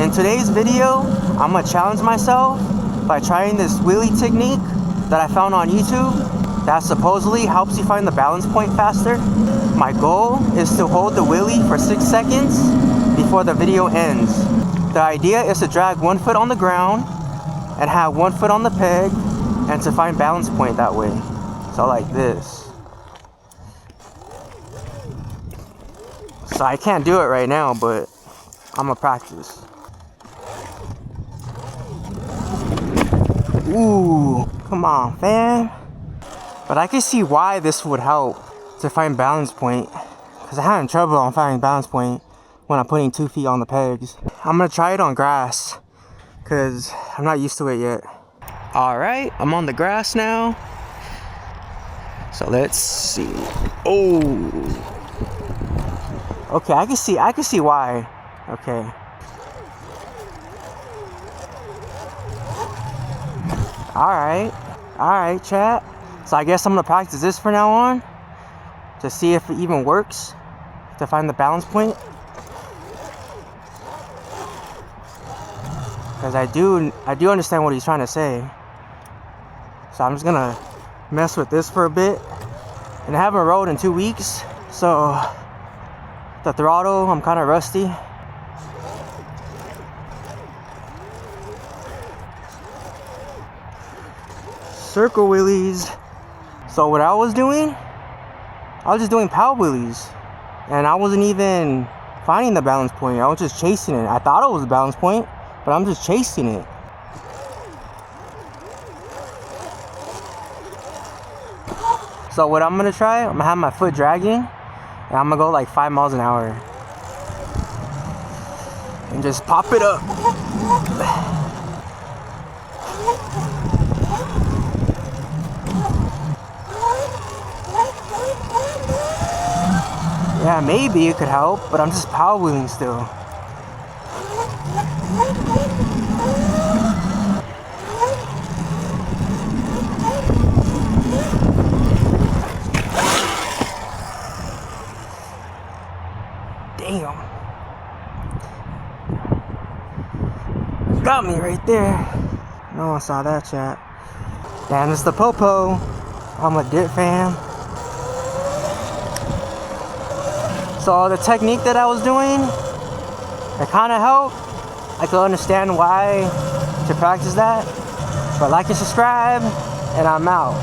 in today's video, I'm gonna challenge myself by trying this wheelie technique that I found on YouTube that supposedly helps you find the balance point faster. My goal is to hold the wheelie for 6 seconds before the video ends. The idea is to drag one foot on the ground and have one foot on the peg and to find balance point that way. So like this. So I can't do it right now, but I'm gonna practice. Ooh, come on, fam. But I can see why this would help to find balance point, because I'm having trouble on finding balance point when I'm putting 2 feet on the pegs. I'm gonna try it on grass, because I'm not used to it yet. Alright, I'm on the grass now. So let's see. Oh. Okay, I can see why. Okay. Alright, chat. So I guess I'm gonna practice this from now on to see if it even works to find the balance point. Because I do understand what he's trying to say. So I'm just gonna mess with this for a bit. And I haven't rode in 2 weeks, so the throttle, I'm kind of rusty. Circle wheelies. So what I was doing, I was just doing power wheelies, and I wasn't even finding the balance point. I was just chasing it. I thought it was a balance point, but I'm just chasing it. So what I'm gonna try, I'm gonna have my foot dragging, and I'm gonna go like 5 miles an hour and just pop it up. Yeah, maybe it could help, but I'm just power wheeling still. Damn. Got me right there. No one saw that, chat. Damn, it's the Popo. I'm a dip fam. So the technique that I was doing, it kind of helped. I could understand why to practice that. But like and subscribe, and I'm out.